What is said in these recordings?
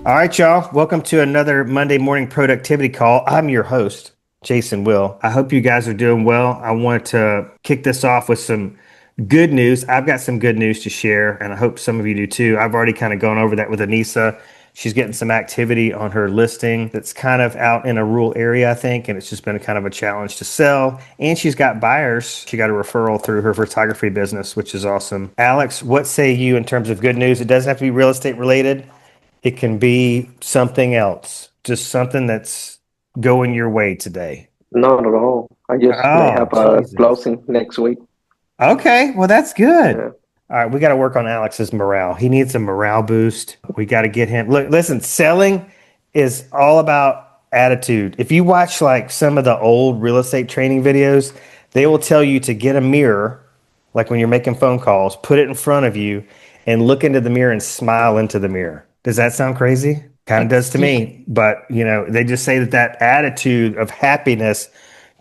All right, y'all. Welcome to another Monday morning productivity call. I'm your host, Jason Will. I hope you guys are doing well. I want to kick this off with some good news. I've got some good news to share, and I hope some of you do too. I've already kind of gone over that with Anissa. She's getting some activity on her listing that's kind of out in a rural area, I think, and it's just been kind of a challenge to sell. And she's got buyers. She got a referral through her photography business, which is awesome. Alex, what say you in terms of good news? It doesn't have to be real estate related. It can be something else, just something that's going your way today. Not at all. I just may Oh, have a Jesus. closing next week. Okay, well, that's good. Yeah. All right, we got to work on Alex's morale. He needs a morale boost. We got to get him. Look, listen, selling is all about attitude. If you watch like some of the old real estate training videos, they will tell you to get a mirror, like when you're making phone calls, put it in front of you and look into the mirror and smile into the mirror. Does that sound crazy? Kind of does to Yeah. me. But, they just say that that attitude of happiness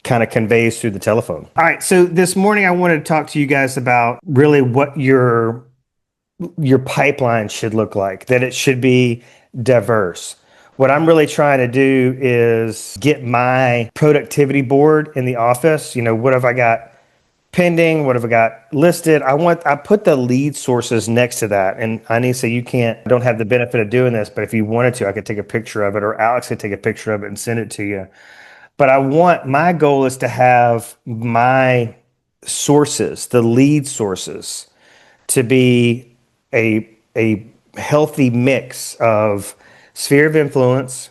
kind of conveys through the telephone. All right, so this morning I wanted to talk to you guys about really what your pipeline should look like, that it should be diverse. What I'm really trying to do is get my productivity board in the office. What have I got pending? What have I got listed? I put the lead sources next to that. And Anissa, don't have the benefit of doing this, but if you wanted to, I could take a picture of it, or Alex could take a picture of it and send it to you. But my goal is to have my sources, the lead sources, to be a healthy mix of sphere of influence.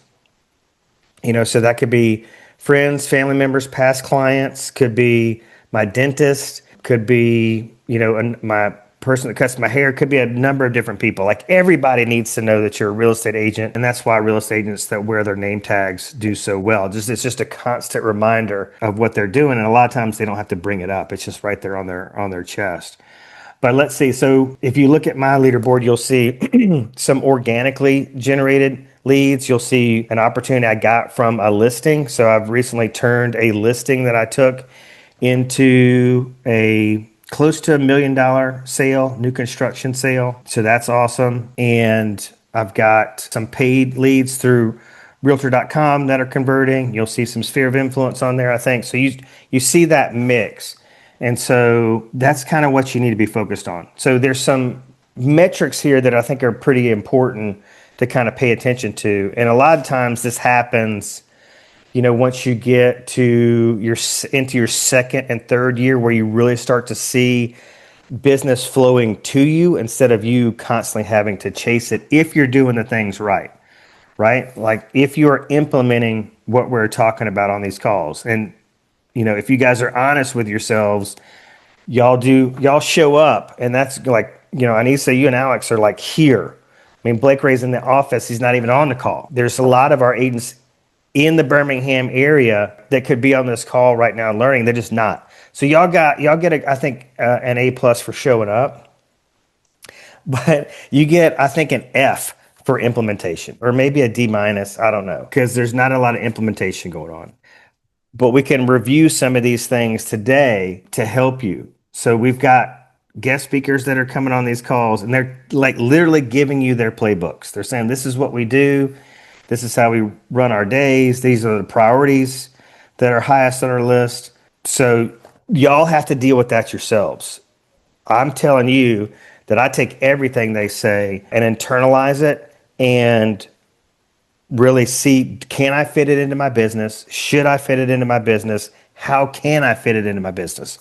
So that could be friends, family members, past clients, could be my dentist, could be, my person that cuts my hair, could be a number of different people. Like everybody needs to know that you're a real estate agent. And that's why real estate agents that wear their name tags do so well. It's just a constant reminder of what they're doing. And a lot of times they don't have to bring it up. It's just right there on their chest. But let's see. So if you look at my leaderboard, you'll see some organically generated leads. You'll see an opportunity I got from a listing. So I've recently turned a listing that I took into a close to $1 million sale, new construction sale. So that's awesome. And I've got some paid leads through realtor.com that are converting. You'll see some sphere of influence on there, I think. So you see that mix. And so that's kind of what you need to be focused on. So there's some metrics here that I think are pretty important to kind of pay attention to. And a lot of times this happens, once you get to into your second and third year where you really start to see business flowing to you instead of you constantly having to chase it if you're doing the things right. Right? Like if you're implementing what we're talking about on these calls. And if you guys are honest with yourselves, y'all show up, and that's like, Anissa, you and Alex are like here. I mean, Blake Ray's in the office. He's not even on the call. There's a lot of our agents in the Birmingham area that could be on this call right now learning. They're just not. So y'all get I think an A+ for showing up, but you get, I think, an F for implementation, or maybe a D-. I don't know, because there's not a lot of implementation going on. But we can review some of these things today to help you. So we've got guest speakers that are coming on these calls, and they're like literally giving you their playbooks. They're saying, this is what we do. This is how we run our days. These are the priorities that are highest on our list. So y'all have to deal with that yourselves. I'm telling you that I take everything they say and internalize it and really see, can I fit it into my business? Should I fit it into my business? How can I fit it into my business?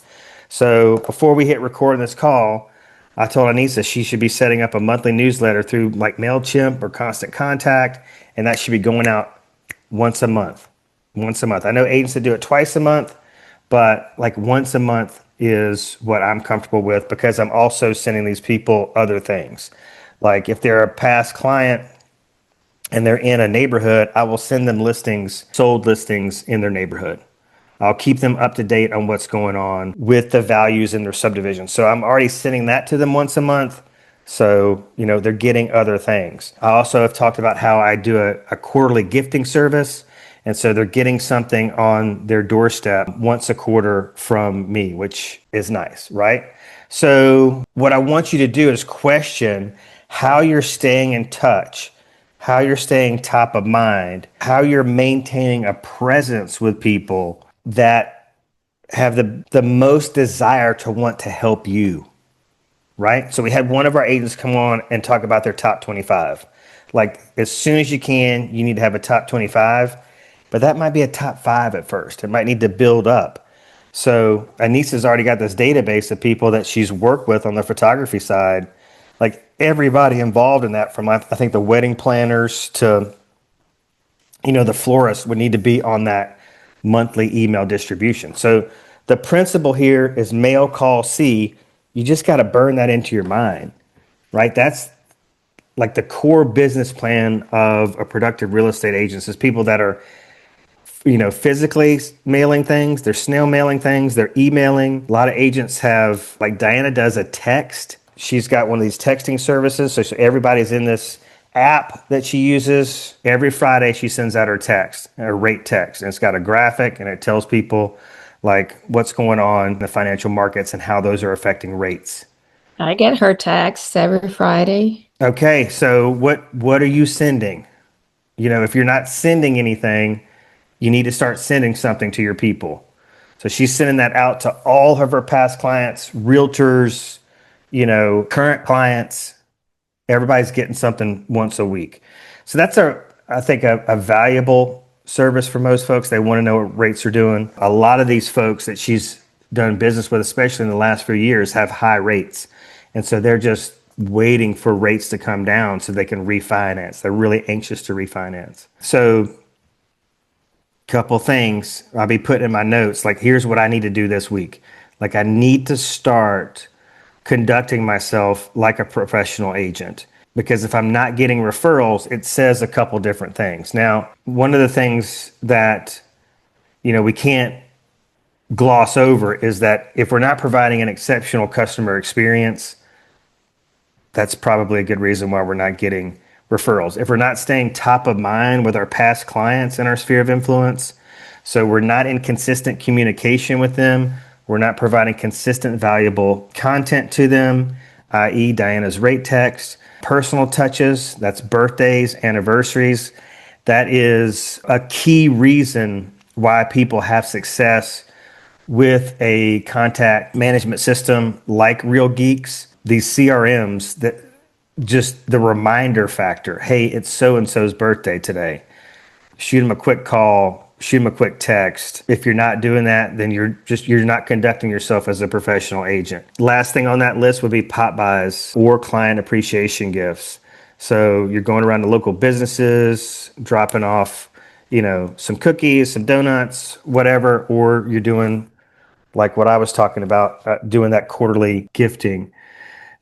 So before we hit record on this call, I told Anissa she should be setting up a monthly newsletter through like MailChimp or Constant Contact, and that should be going out once a month. Once a month. I know agents that do it twice a month, but like once a month is what I'm comfortable with, because I'm also sending these people other things. Like if they're a past client and they're in a neighborhood, I will send them sold listings in their neighborhood. I'll keep them up to date on what's going on with the values in their subdivision. So I'm already sending that to them once a month. So, they're getting other things. I also have talked about how I do a quarterly gifting service. And so they're getting something on their doorstep once a quarter from me, which is nice, right? So what I want you to do is question how you're staying in touch how you're staying top of mind, how you're maintaining a presence with people that have the most desire to want to help you, right? So we had one of our agents come on and talk about their top 25. Like as soon as you can, you need to have a top 25, but that might be a top 5 at first. It might need to build up. So Anissa's already got this database of people that she's worked with on the photography side. Like everybody involved in that, from I think the wedding planners to the florist, would need to be on that monthly email distribution. So the principle here is mail, call, see. You just got to burn that into your mind, right? That's like the core business plan of a productive real estate agent is people that are physically mailing things, they're snail mailing things, they're emailing. A lot of agents have, like Diana does a text. She's got one of these texting services. So everybody's in this app that she uses. Every Friday, she sends out her text, her rate text. And it's got a graphic and it tells people like what's going on in the financial markets and how those are affecting rates. I get her texts every Friday. Okay, so what are you sending? If you're not sending anything, you need to start sending something to your people. So she's sending that out to all of her past clients, realtors, current clients. Everybody's getting something once a week. So that's I think a valuable service for most folks. They want to know what rates are doing. A lot of these folks that she's done business with, especially in the last few years, have high rates. And so they're just waiting for rates to come down so they can refinance. They're really anxious to refinance. So couple things I'll be putting in my notes, like here's what I need to do this week. Like I need to start conducting myself like a professional agent, because if I'm not getting referrals, it says a couple different things. Now, one of the things that we can't gloss over is that if we're not providing an exceptional customer experience, that's probably a good reason why we're not getting referrals. If we're not staying top of mind with our past clients in our sphere of influence, so we're not in consistent communication with them, we're not providing consistent, valuable content to them, i.e. Diana's rate text, personal touches, that's birthdays, anniversaries. That is a key reason why people have success with a contact management system like Real Geeks. These CRMs, that just the reminder factor. Hey, it's so-and-so's birthday today. Shoot them a quick call, shoot them a quick text. If you're not doing that, then you're not conducting yourself as a professional agent. Last thing on that list would be pop buys or client appreciation gifts. So you're going around to local businesses, dropping off, some cookies, some donuts, whatever, or you're doing like what I was talking about, doing that quarterly gifting.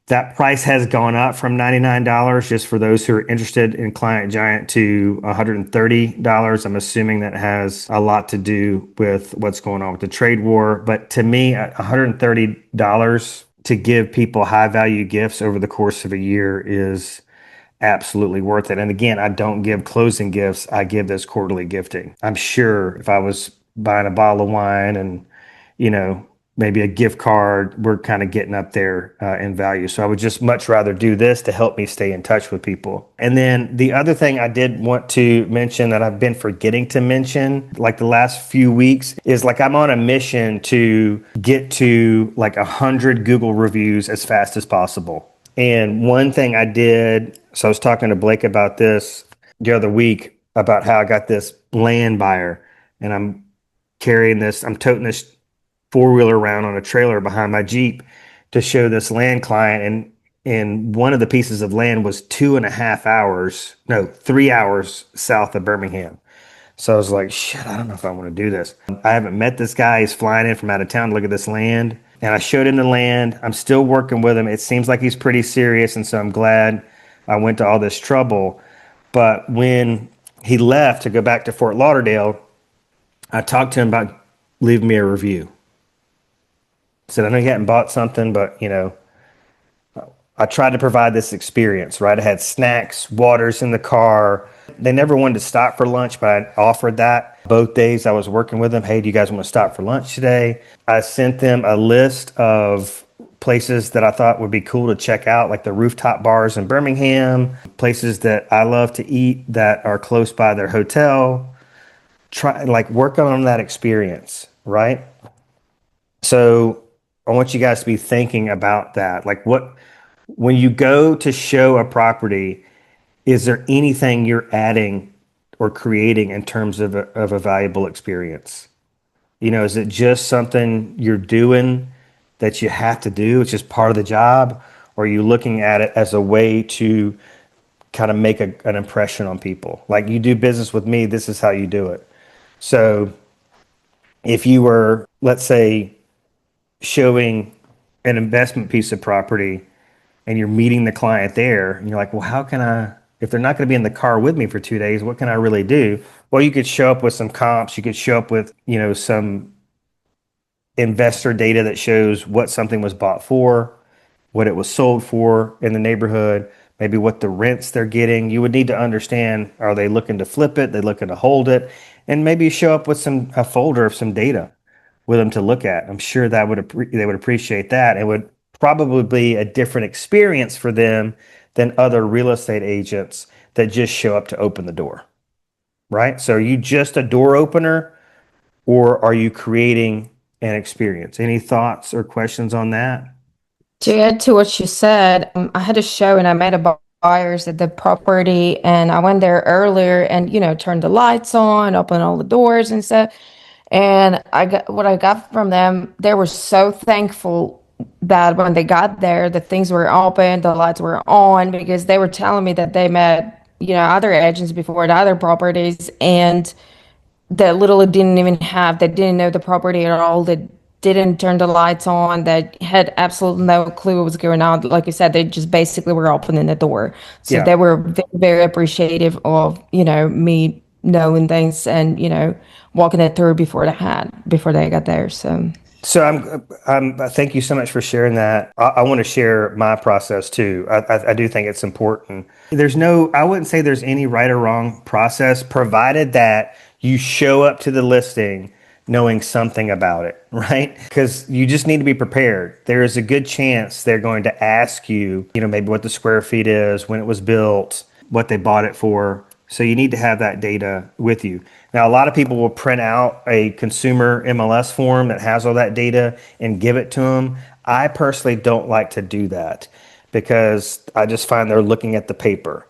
That price has gone up from $99, just for those who are interested in Client Giant, to $130. I'm assuming that has a lot to do with what's going on with the trade war. But to me, at $130 to give people high value gifts over the course of a year is absolutely worth it. And again, I don't give closing gifts. I give this quarterly gifting. I'm sure if I was buying a bottle of wine and, maybe a gift card, we're kind of getting up there in value. So I would just much rather do this to help me stay in touch with people. And then the other thing I did want to mention that I've been forgetting to mention like the last few weeks is like I'm on a mission to get to like 100 Google reviews as fast as possible. And one thing I did, so I was talking to Blake about this the other week about how I got this land buyer, and I'm toting this four-wheeler around on a trailer behind my Jeep to show this land client. And one of the pieces of land was 3 hours south of Birmingham. So I was like, shit, I don't know if I want to do this. I haven't met this guy. He's flying in from out of town to look at this land. And I showed him the land. I'm still working with him. It seems like he's pretty serious. And so I'm glad I went to all this trouble. But when he left to go back to Fort Lauderdale, I talked to him about leaving me a review. I said, I know you hadn't bought something, but I tried to provide this experience, right? I had snacks, waters in the car. They never wanted to stop for lunch, but I offered that both days I was working with them. Hey, do you guys want to stop for lunch today? I sent them a list of places that I thought would be cool to check out, like the rooftop bars in Birmingham, places that I love to eat that are close by their hotel. Try like work on that experience, right? So I want you guys to be thinking about that. Like when you go to show a property, is there anything you're adding or creating in terms of a valuable experience? Is it just something you're doing that you have to do? It's just part of the job, or are you looking at it as a way to kind of make an impression on people? Like you do business with me, this is how you do it. So if you were, let's say, showing an investment piece of property and you're meeting the client there and you're like, well, how can I, if they're not going to be in the car with me for 2 days, what can I really do? Well, you could show up with some comps. You could show up with, some investor data that shows what something was bought for, what it was sold for in the neighborhood, maybe what the rents they're getting. You would need to understand, are they looking to flip it? They looking to hold it? And maybe show up with a folder of some data with them to look at. I'm sure that they would appreciate that. It would probably be a different experience for them than other real estate agents that just show up to open the door, right? So are you just a door opener or are you creating an experience? Any thoughts or questions on that? To add to what you said, I had a show and I met a buyers at the property, and I went there earlier and turned the lights on, opened all the doors and stuff. And I got what I got from them. They were so thankful that when they got there, the things were open, the lights were on, because they were telling me that they met other agents before at other properties, and that literally didn't even have, they didn't know the property at all, that didn't turn the lights on, that had absolutely no clue what was going on. Like you said, they just basically were opening the door. So Yeah. they were very, very appreciative of, me knowing things and, walking it through before they got there. So So thank you so much for sharing that. I want to share my process too. I do think it's important. I wouldn't say there's any right or wrong process, provided that you show up to the listing knowing something about it, right? Because you just need to be prepared. There is a good chance they're going to ask you, maybe what the square feet is, when it was built, what they bought it for. So you need to have that data with you. Now, a lot of people will print out a consumer MLS form that has all that data and give it to them. I personally don't like to do that because I just find they're looking at the paper.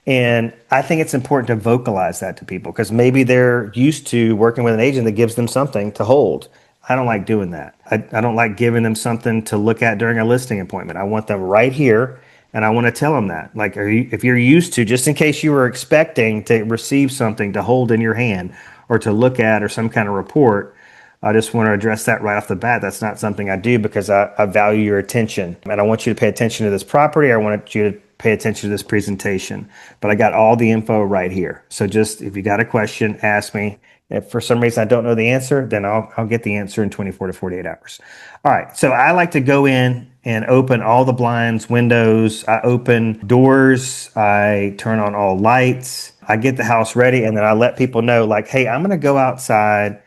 And I think it's important to vocalize that to people because maybe they're used to working with an agent that gives them something to hold. I don't like doing that. I don't like giving them something to look at during a listing appointment. I want them right here, and I want to tell them that. Like, if you're used to, just in case you were expecting to receive something to hold in your hand or to look at or some kind of report, I just want to address that right off the bat. That's not something I do because I value your attention. And I want you to pay attention to this property. I want you to pay attention to this presentation. But I got all the info right here. So just if you got a question, ask me. If for some reason I don't know the answer, then I'll get the answer in 24 to 48 hours. All right. So I like to go in and open all the blinds, windows. I open doors. I turn on all lights. I get the house ready, and then I let people know, like, hey, I'm going to go outside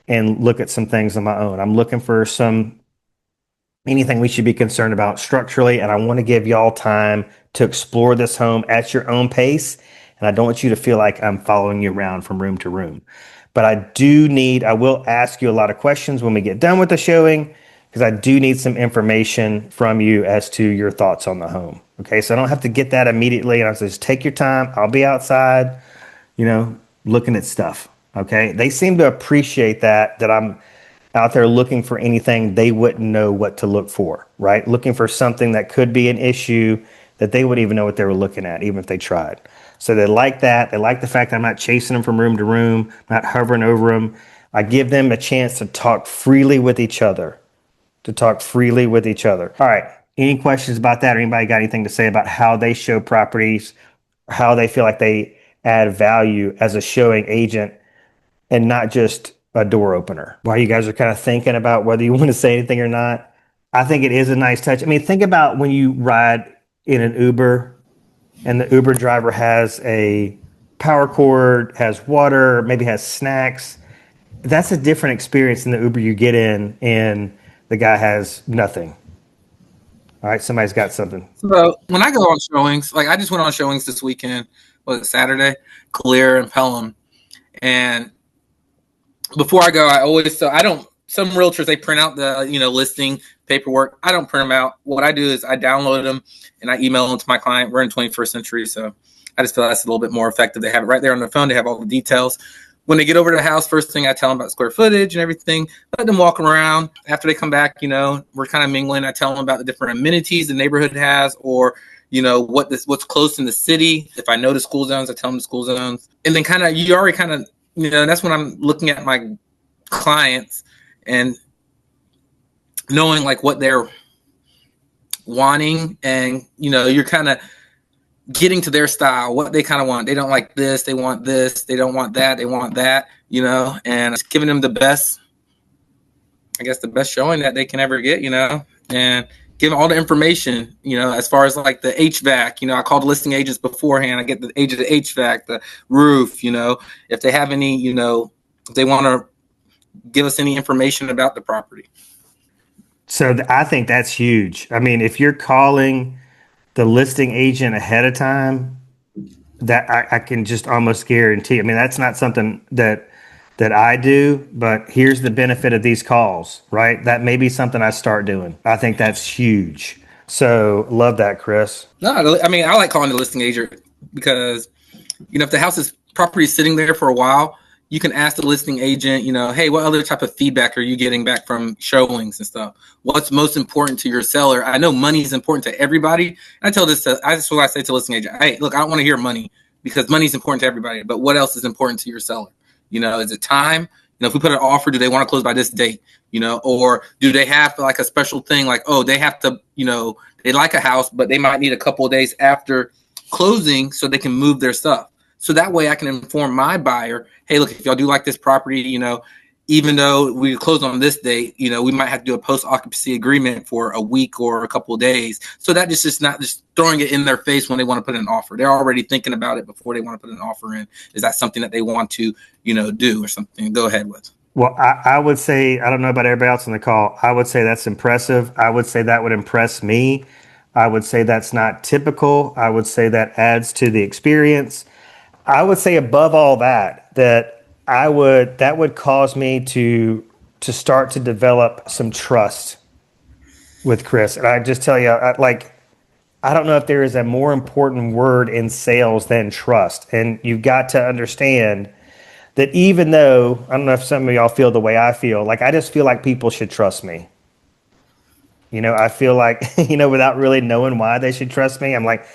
and look at some things on my own. I'm looking for anything we should be concerned about structurally, and I want to give y'all time to explore this home at your own pace. And I don't want you to feel like I'm following you around from room to room. But I will ask you a lot of questions when we get done with the showing, because I do need some information from you as to your thoughts on the home. Okay, so I don't have to get that immediately. And I just take your time. I'll be outside, looking at stuff. Okay, they seem to appreciate that I'm out there looking for anything they wouldn't know what to look for, right? Looking for something that could be an issue that they wouldn't even know what they were looking at, even if they tried. So they like that. They like the fact that I'm not chasing them from room to room, not hovering over them. I give them a chance to talk freely with each other. All right. Any questions about that, or anybody got anything to say about how they show properties, how they feel like they add value as a showing agent and not just a door opener? While you guys are kind of thinking about whether you want to say anything or not, I think it is a nice touch. I mean, think about when you ride in an Uber and the Uber driver has a power cord, has water, maybe has snacks. That's a different experience than the Uber you get in and the guy has nothing. All right, somebody's got something. So when I go on showings, like I just went on showings this weekend, was it Saturday? Clear and Pelham. And before I go, I always, so I don't, some realtors, they print out the, listing paperwork. I don't print them out. What I do is I download them and I email them to my client. We're in 21st century. So I just feel that's a little bit more effective. They have it right there on their phone. They have all the details. When they get over to the house, first thing I tell them about square footage and everything, let them walk around. After they come back, we're kind of mingling. I tell them about the different amenities the neighborhood has, or what's close in the city. If I know the school zones, I tell them the school zones. And then that's when I'm looking at my clients and knowing like what they're wanting, and you're kind of getting to their style, what they kind of want. They don't like this, they want this, they don't want that, they want that, and just giving them the best showing that they can ever get, and give them all the information, as far as like the HVAC, I call the listing agents beforehand. I get the age of the HVAC, the roof, if they have any, if they want to give us any information about the property. So I think that's huge. I mean, if you're calling the listing agent ahead of time, that I can just almost guarantee. I mean, that's not something that I do, but here's the benefit of these calls, right? That may be something I start doing. I think that's huge. So love that, Chris. No, I mean, I like calling the listing agent because, if the property is sitting there for a while, you can ask the listing agent, hey, what other type of feedback are you getting back from showings and stuff? What's most important to your seller? I know money is important to everybody. That's what I say to the listing agent. Hey, look, I don't want to hear money because money is important to everybody. But what else is important to your seller? Is it time? If we put an offer, do they want to close by this date? Or do they have like a special thing like, oh, they have to, they like a house, but they might need a couple of days after closing so they can move their stuff. So that way I can inform my buyer, hey, look, if y'all do like this property, even though we close on this date, we might have to do a post-occupancy agreement for a week or a couple of days. So that is just not just throwing it in their face when they want to put an offer. They're already thinking about it before they want to put an offer in. Is that something that they want to, do or something? Go ahead with. Well, I would say, I don't know about everybody else on the call. I would say that's impressive. I would say that would impress me. I would say that's not typical. I would say that adds to the experience. I would say above all that would cause me to start to develop some trust with Chris. And I just tell you, I don't know if there is a more important word in sales than trust. And you've got to understand that even though, I don't know if some of y'all feel the way I feel, like I just feel like people should trust me. I feel like, without really knowing why they should trust me, I'm like,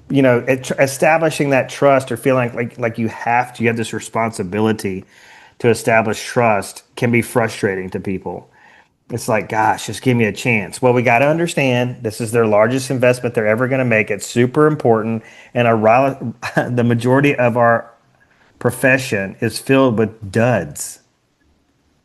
establishing that trust or feeling like you have this responsibility to establish trust can be frustrating to people. It's like, gosh, just give me a chance. Well, we got to understand this is their largest investment they're ever going to make. It's super important. And the majority of our profession is filled with duds.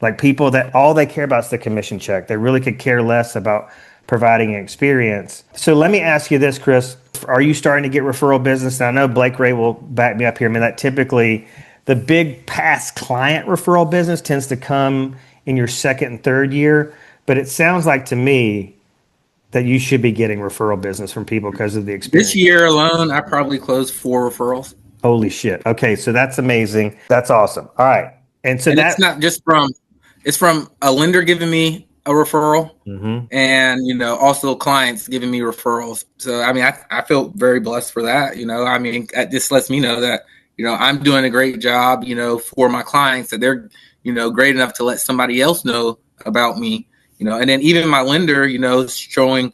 Like people that all they care about is the commission check. They really could care less about providing an experience. So let me ask you this, Chris. Are you starting to get referral business? And I know Blake Ray will back me up here. I mean, that typically the big past client referral business tends to come in your second and third year. But it sounds like to me that you should be getting referral business from people because of the experience. This year alone, I probably closed 4 referrals. Holy shit. Okay, so that's amazing. That's awesome. All right. And it's not just it's from a lender giving me a referral, and also clients giving me referrals. So I mean, I feel very blessed for that. I mean, this lets me know that I'm doing a great job. For my clients, that they're great enough to let somebody else know about me. And then even my lender, showing.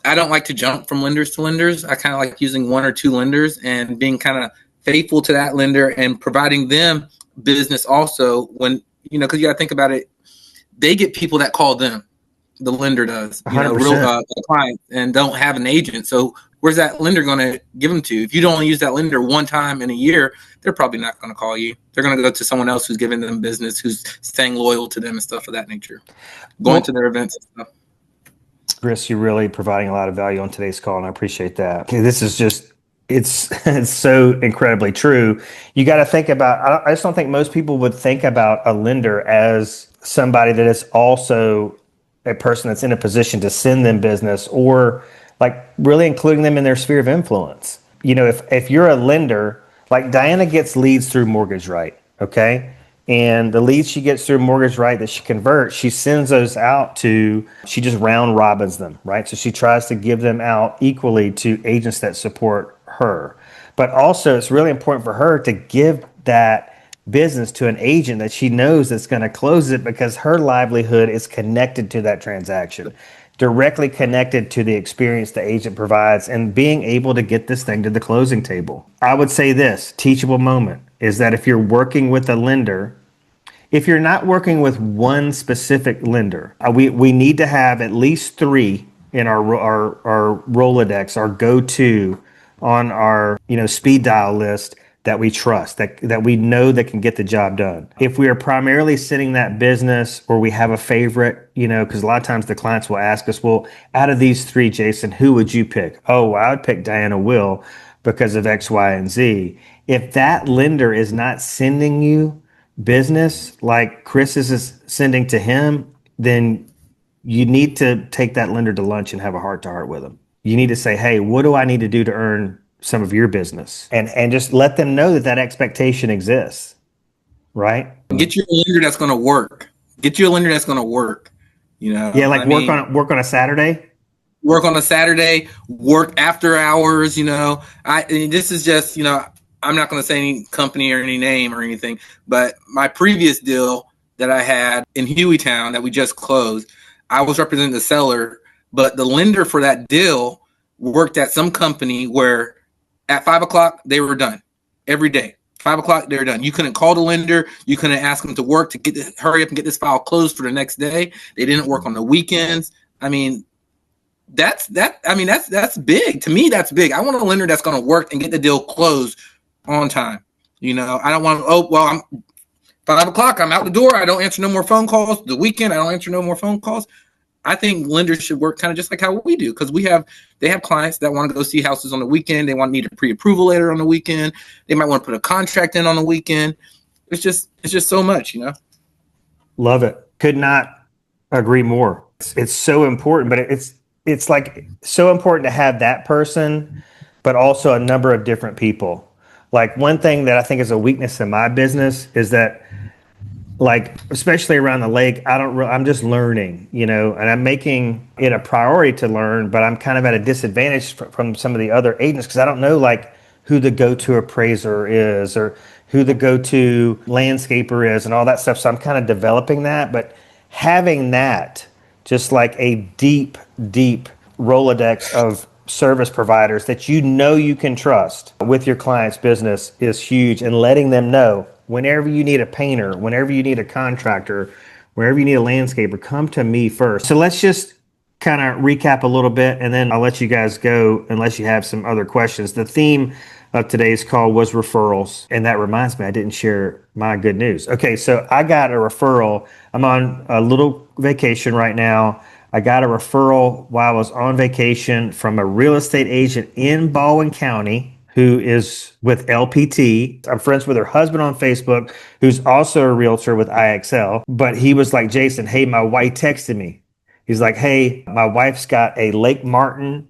I don't like to jump from lenders to lenders. I kind of like using 1 or 2 lenders and being kind of faithful to that lender and providing them business also when because you got to think about it. They get people that call them. The lender does, real client, and don't have an agent. So where's that lender going to give them to? If you don't use that lender one time in a year, they're probably not going to call you. They're going to go to someone else who's giving them business, who's staying loyal to them and stuff of that nature, going to their events and stuff. Chris, you're really providing a lot of value on today's call, and I appreciate that. Okay, this is just, it's so incredibly true. You got to think about, I just don't think most people would think about a lender as somebody that is also a person that's in a position to send them business, or like really including them in their sphere of influence. You know, if you're a lender, like Diana gets leads through Mortgage Right, okay? And the leads she gets through Mortgage Right that she converts, she sends those out she just round robins them, right? So she tries to give them out equally to agents that support her. But also, it's really important for her to give that business to an agent that she knows that's going to close it, because her livelihood is connected to that transaction, directly connected to the experience the agent provides, and being able to get this thing to the closing table. I would say this teachable moment is that if you're working with a lender, if you're not working with one specific lender, we need to have at least three in our Rolodex, our go-to on our speed dial list that we trust, that we know that can get the job done. If we are primarily sending that business, or we have a favorite, because a lot of times the clients will ask us, well, out of these three, Jason, who would you pick? Oh, well, I would pick Diana Will because of X, Y, and Z. If that lender is not sending you business like Chris is sending to him, then you need to take that lender to lunch and have a heart to heart with them. You need to say, hey, what do I need to do to earn some of your business? And just let them know that that expectation exists, right? Get you a lender that's going to work. Get you a lender that's going to work. Yeah, like work on a Saturday. Work on a Saturday, work after hours. This is just, I'm not going to say any company or any name or anything, but my previous deal that I had in Hueytown that we just closed, I was representing the seller, but the lender for that deal worked at some company where at 5:00 they were done every day. 5:00 they were done. You couldn't call the lender. You couldn't ask them to work to hurry up and get this file closed for the next day. They didn't work on the weekends. I mean, that's big. To me, that's big. I want a lender that's going to work and get the deal closed on time. I don't want, I'm 5:00, I'm out the door. I don't answer no more phone calls. The weekend, I don't answer no more phone calls. I think lenders should work kind of just like how we do, because they have clients that want to go see houses on the weekend. They need a pre-approval letter on the weekend. They might want to put a contract in on the weekend. It's just so much, Love it. Could not agree more. It's so important, but it's like so important to have that person, but also a number of different people. Like, one thing that I think is a weakness in my business is that, like, especially around the lake, I'm just learning, and I'm making it a priority to learn, but I'm kind of at a disadvantage from some of the other agents, because I don't know, like, who the go-to appraiser is, or who the go-to landscaper is, and all that stuff. So I'm kind of developing that, but having that, just like a deep Rolodex of service providers that you can trust with your client's business, is huge. And letting them know, whenever you need a painter, whenever you need a contractor, wherever you need a landscaper, come to me first. So let's just kind of recap a little bit, and then I'll let you guys go unless you have some other questions. The theme of today's call was referrals. And that reminds me, I didn't share my good news. Okay, so I got a referral. I'm on a little vacation right now. I got a referral while I was on vacation from a real estate agent in Baldwin County who is with LPT. I'm friends with her husband on Facebook, who's also a realtor with IXL. But he was like, Jason, hey, my wife texted me. He's like, hey, my wife's got a Lake Martin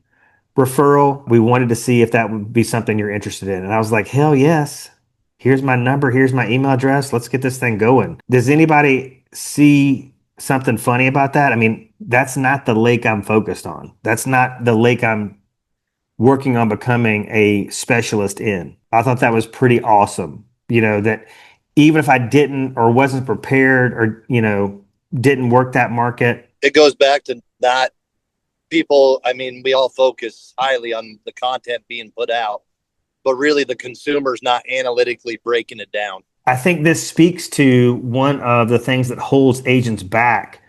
referral. We wanted to see if that would be something you're interested in. And I was like, hell yes. Here's my number. Here's my email address. Let's get this thing going. Does anybody see something funny about that? I mean, that's not the lake I'm focused on. That's not the lake I'm working on becoming a specialist in. I thought that was pretty awesome. That even if I didn't, or wasn't prepared, or, didn't work that market. It goes back to not people. I mean, we all focus highly on the content being put out, but really the consumer's not analytically breaking it down. I think this speaks to one of the things that holds agents back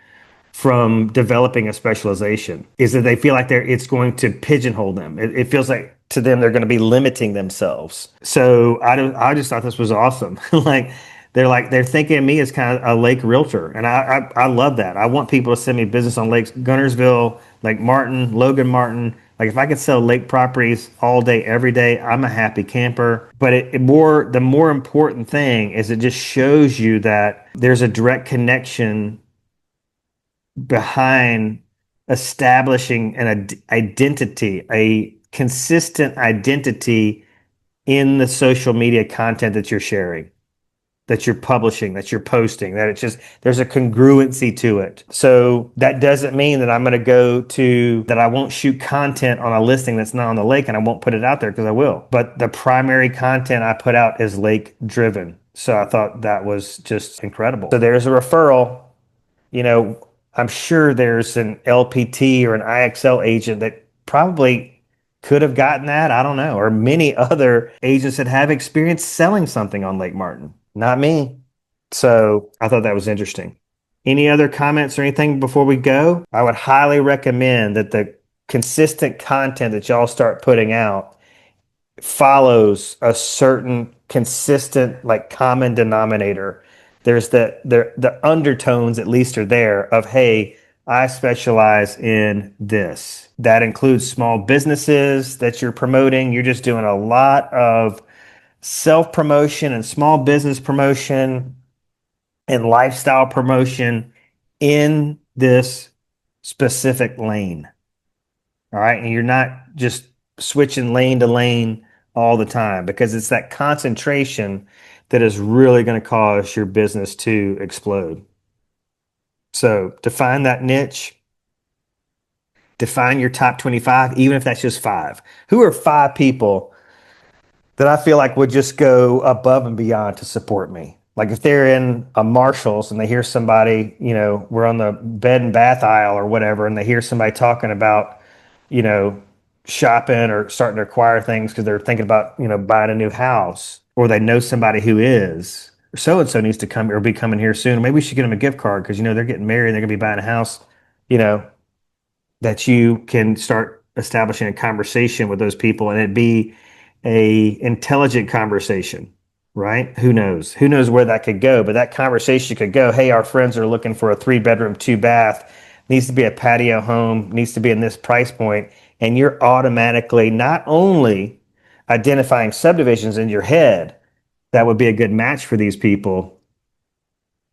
from developing a specialization, is that they feel like it's going to pigeonhole them. It feels like to them they're going to be limiting themselves. So I just thought this was awesome. They're thinking of me as kind of a lake realtor, and I love that. I want people to send me business on lakes, Gunnersville, Lake Martin, Logan Martin. Like, if I could sell lake properties all day, every day, I'm a happy camper. But the more important thing is it just shows you that there's a direct connection behind establishing identity, a consistent identity in the social media content that you're sharing, that you're publishing, that you're posting, that it's just, there's a congruency to it. So that doesn't mean that I'm going to that I won't shoot content on a listing that's not on the lake and I won't put it out there, because I will. But the primary content I put out is lake driven. So I thought that was just incredible. So there's a referral. I'm sure there's an LPT or an IXL agent that probably could have gotten that. I don't know. Or many other agents that have experience selling something on Lake Martin. Not me. So I thought that was interesting. Any other comments or anything before we go? I would highly recommend that the consistent content that y'all start putting out follows a certain consistent, like, common denominator. There's the undertones at least are there of, hey, I specialize in this. That includes small businesses that you're promoting. You're just doing a lot of self promotion and small business promotion and lifestyle promotion in this specific lane. All right. And you're not just switching lane to lane all the time, because it's that concentration that is really going to cause your business to explode. So define that niche, define your top 25, even if that's just 5. Who are 5 people that I feel like would just go above and beyond to support me? Like if they're in a Marshall's and they hear somebody, we're on the bed and bath aisle or whatever, and they hear somebody talking about, shopping or starting to acquire things because they're thinking about, buying a new house, or they know somebody who is, or so and so needs to come or be coming here soon. Maybe we should get them a gift card because, they're getting married and they're going to be buying a house, that you can start establishing a conversation with those people, and it be a intelligent conversation, right? Who knows where that could go, but that conversation could go, hey, our friends are looking for a 3-bedroom 2-bath, needs to be a patio home, needs to be in this price point. And you're automatically not only identifying subdivisions in your head that would be a good match for these people,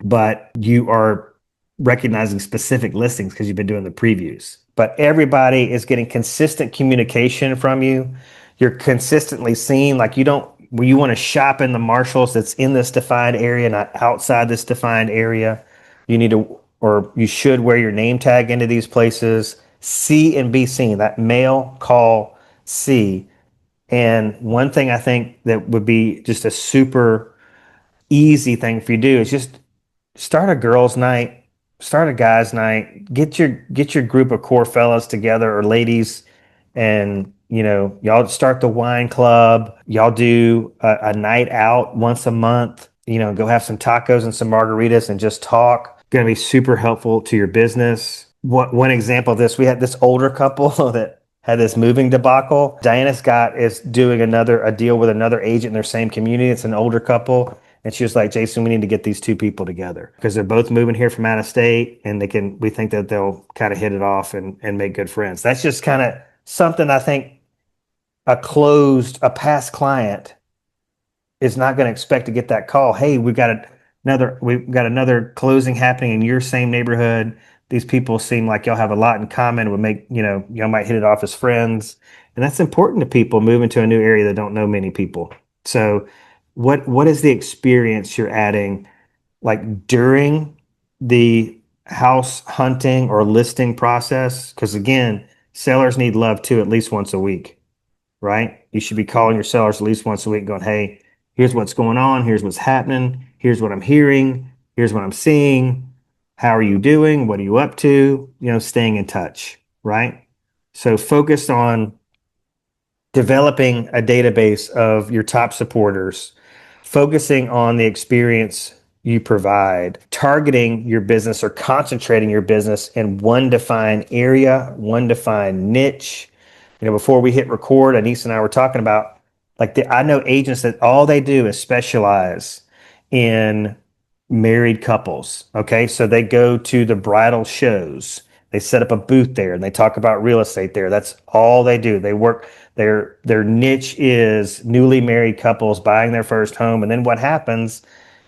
but you are recognizing specific listings because you've been doing the previews. But everybody is getting consistent communication from you. You're consistently seen. Like you want to shop in the Marshalls that's in this defined area, not outside this defined area. You need to, or you should, wear your name tag into these places. See and be seen. That mail, call, see. And one thing I think that would be just a super easy thing for you to do is just start a girls' night, start a guys' night, get your group of core fellas together or ladies, and y'all start the wine club. Y'all do a night out once a month. Go have some tacos and some margaritas and just talk. Going to be super helpful to your business. One example of this, we had this older couple that had this moving debacle. Diana Scott is doing a deal with another agent in their same community. It's an older couple. And she was like, Jason, we need to get these 2 people together because they're both moving here from out of state, and we think that they'll kind of hit it off and make good friends. That's just kind of something I think a past client is not going to expect to get that call. Hey, we've got another closing happening in your same neighborhood. These people seem like y'all have a lot in common. Would make, y'all might hit it off as friends. And that's important to people moving to a new area that don't know many people. So what is the experience you're adding, like during the house hunting or listing process? Because again, sellers need love too, at least once a week, right? You should be calling your sellers at least once a week going, hey, here's what's going on. Here's what's happening. Here's what I'm hearing. Here's what I'm seeing. How are you doing? What are you up to? Staying in touch, right? So focused on developing a database of your top supporters, focusing on the experience you provide, targeting your business or concentrating your business in one defined area, one defined niche. Before we hit record, Anissa and I were talking about, I know agents that all they do is specialize in married couples. Okay. So they go to the bridal shows, they set up a booth there and they talk about real estate there. That's all they do. They work, their niche is newly married couples buying their first home. And then what happens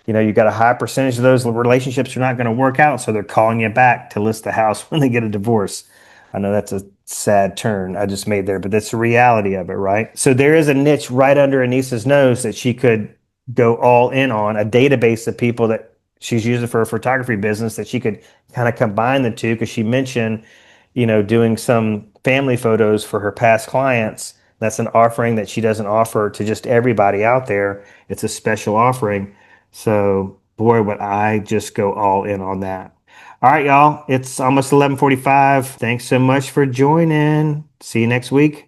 you got a high percentage of those relationships are not going to work out. So they're calling you back to list the house when they get a divorce. I know that's a sad turn I just made there, but that's the reality of it, right? So there is a niche right under Anissa's nose that she could go all in on, a database of people that she's using for her photography business that she could kind of combine the two, because she mentioned, doing some family photos for her past clients. That's an offering that she doesn't offer to just everybody out there. It's a special offering. So, boy, would I just go all in on that. All right, y'all. It's almost 11:45. Thanks so much for joining. See you next week.